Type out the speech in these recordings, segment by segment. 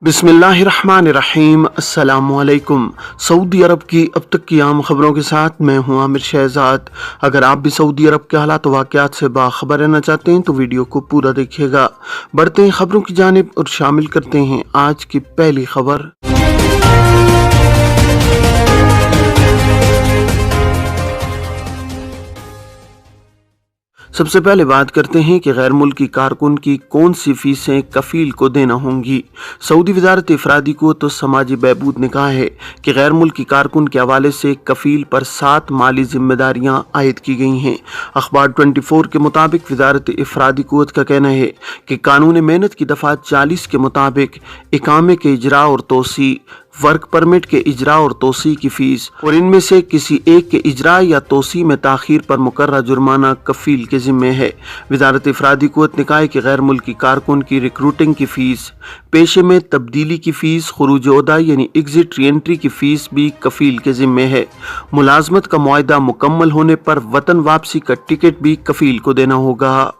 बिस्मिल्लाहिर्रहमानिर्रहीम। अस्सलामुअलैकुम। सऊदी अरब की अब तक की आम खबरों के साथ मैं हूं आमिर शहजाद। अगर आप भी सऊदी अरब के हालात वाक़यात से बाखबर रहना चाहते हैं तो वीडियो को पूरा देखिएगा। बढ़ते हैं खबरों की जानिब और शामिल करते हैं आज की पहली खबर। सबसे पहले बात करते हैं कि गैर मुल्की कारकुन की कौन सी फीसें कफील को देना होंगी। सऊदी वजारत इफरादी को तो समाजी बहबूद ने कहा है कि गैर मुल्की कारकुन के हवाले से कफील पर 7 माली जिम्मेदारियां आयद की गई हैं। अखबार 24 के मुताबिक वजारत इफरादी कुव्वत का कहना है कि कानून मेहनत की दफ़ा 40 के मुताबिक इकामे के इजरा और तोसी, वर्क परमिट के इजरा और तोसी की फीस और इनमें से किसी एक के इजरा या तोसी में ताखीर पर मुकर्रर जुर्माना कफील के जिम्मे है। वजारत इफरादी कुव्वत ने कहा है कि गैर मुल्की कारकुन की रिक्रूटिंग की फीस, पेशे में तब्दीली की फीस, खुरूज ओहदा यानी एग्जिट री एंट्री की फीस भी कफील के जिम्मे है। मुलाजमत का मुआहदा मुकम्मल होने पर वतन वापसी का टिकट भी कफील को देना होगा।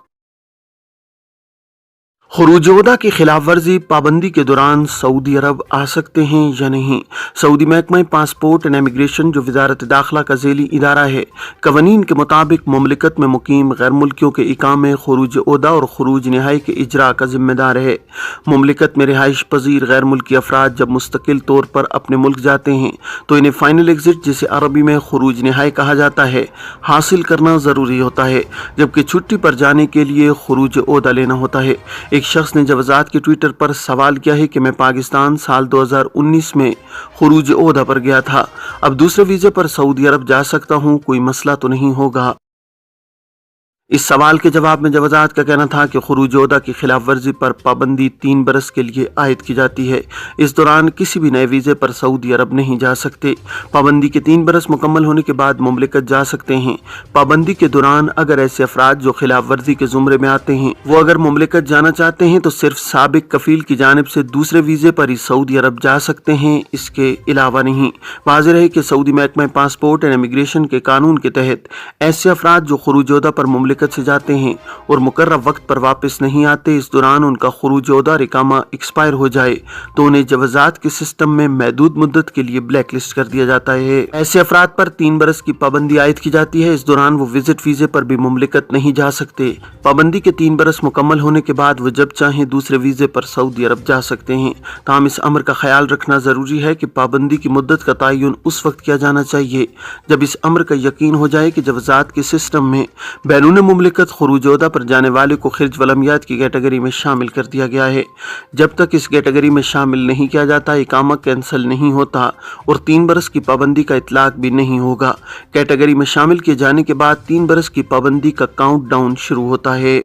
खुरूज ओहदा की खिलाफ वर्जी पाबंदी के दौरान सऊदी अरब आ सकते हैं या नहीं। सऊदी महकमा पासपोर्ट एंड इमिग्रेशन जो वजारत दाखिला का झेली इदारा है, कवानीन के मुताबिक मुमलिकत में मुकीम गैर मुल्कियों के इकामे, खुरूज ओहदा और खुरूज नहाई के इजरा का जिम्मेदार है। मुमलिकत में रिहाइश पजीर गैर मुल्की अफराद जब मुस्तकिल तौर पर अपने मुल्क जाते हैं तो इन्हें फाइनल एग्जिट, जिसे अरबी में खुरूज नहाई कहा जाता है, हासिल करना ज़रूरी होता है, जबकि छुट्टी पर जाने के लिए खुरूज ओहदा लेना होता है। एक शख्स ने जवाजात के ट्विटर पर सवाल किया है कि मैं पाकिस्तान साल 2019 में खुरूज ओहदा पर गया था, अब दूसरे वीज़े पर सऊदी अरब जा सकता हूं, कोई मसला तो नहीं होगा। इस सवाल के जवाब में जवाजात का कहना था कि खुरूज ओहदा की खिलाफ वर्जी पर पाबंदी 3 बरस के लिए आयद की जाती है। इस दौरान किसी भी नए वीज़े पर सऊदी अरब नहीं जा सकते। पाबंदी के 3 बरस मुकम्मल होने के बाद मुमलिकत जा सकते हैं। पाबंदी के दौरान अगर ऐसे अफराद जो खिलाफ वर्जी के जुमरे में आते हैं वो अगर मुमलिकत जाना चाहते हैं तो सिर्फ साबिक कफील की जानिब से दूसरे वीज़े पर ही सऊदी अरब जा सकते हैं, इसके अलावा नहीं। वाज़ेह है कि सऊदी महकमा पासपोर्ट एंड इमिग्रेशन के कानून के तहत ऐसे अफराद जो खुरूज ओहदा पर मुमलिकत से जाते हैं और मुकर्रर वक्त पर वापस नहीं आते, इस दौरान उनका खुरूज ओहदा इकामा एक्सपायर हो जाए तो उन्हें जवाजात के सिस्टम में महदूद मुद्दत के लिए ब्लैक लिस्ट कर दिया जाता है। ऐसे अफराद पर 3 बरस की पाबंदी आयद की जाती है। इस दौरान वो विजिट वीजे पर भी मुमलिकत नहीं जा सकते। पाबंदी के 3 बरस मुकम्मल होने के बाद वो जब चाहें दूसरे वीजे पर सऊदी अरब जा सकते हैं। ताहम इस अमर का ख्याल रखना जरूरी है कि पाबंदी की मुद्दत का तयन उस वक्त किया जाना चाहिए जब इस अमर का यकीन हो जाए कि जवाजात के सिस्टम में बैरून मुमलिकत खुरूज ओहदा पर जाने वाले को खिर्ज वलमियात की कैटेगरी में शामिल कर दिया गया है। जब तक इस कैटेगरी में शामिल नहीं किया जाता, इकामा कैंसिल नहीं होता और 3 बरस की पाबंदी का इतलाक भी नहीं होगा। कैटेगरी में शामिल किए जाने के बाद 3 बरस की पाबंदी का काउंट डाउन शुरू होता है।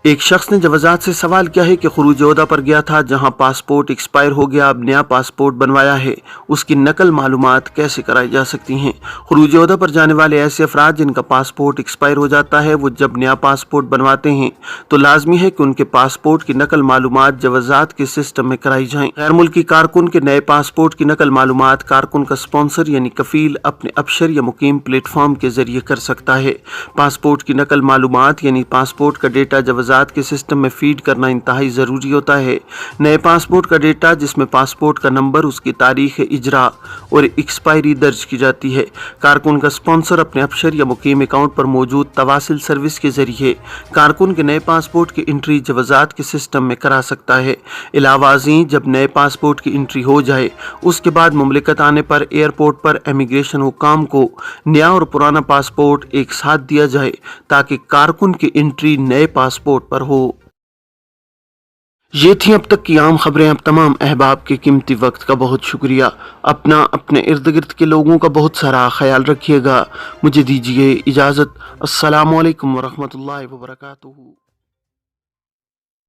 एक शख्स ने जवाजात से सवाल किया है कि खुरूज ओहदा पर गया था, जहां पासपोर्ट एक्सपायर हो गया, अब नया पासपोर्ट बनवाया है, उसकी नकल मालूमात कैसे कराई जा सकती हैं। खुरूज ओहदा पर जाने वाले ऐसे अफराद जिनका पासपोर्ट एक्सपायर हो जाता है, वो जब नया पासपोर्ट बनवाते हैं तो लाजमी है कि उनके पासपोर्ट की नकल मालूमात जवाजात के सिस्टम में कराई जाएं। गैर मुल्की कारकुन के नए पासपोर्ट की नकल मालूमात कारकुन का स्पॉन्सर यानी कफील अपने अबशर या मुकीम प्लेटफॉर्म के जरिए कर सकता है। पासपोर्ट की नकल मालूमात यानी पासपोर्ट का डेटा जवाजात के सिस्टम में फीड करना इंतहाई ज़रूरी होता है। नए पासपोर्ट का डेटा, जिसमें पासपोर्ट का नंबर, उसकी तारीख इजरा और एक्सपायरी दर्ज की जाती है, कारकुन का स्पॉन्सर अपने अबशर या मुकीम अकाउंट पर मौजूद तवासिल सर्विस के जरिए कारकुन के नए पासपोर्ट की एंट्री जवाजात के सिस्टम में करा सकता है। इलावाज़ी जब नए पासपोर्ट की एंट्री हो जाए उसके बाद मुमलिकत आने पर एयरपोर्ट पर इमिग्रेशन हुकाम को नया और पुराना पासपोर्ट एक साथ दिया जाए ताकि कारकुन की एंट्री नए पासपोर्ट पर हो। ये थी अब तक की आम खबरें। अब तमाम अहबाब के कीमती वक्त का बहुत शुक्रिया। अपना अपने इर्द गिर्द के लोगों का बहुत सारा ख्याल रखिएगा। मुझे दीजिए इजाज़त। अस्सलामु अलैकुम वरहमतुल्लाहि वबरकातुहू।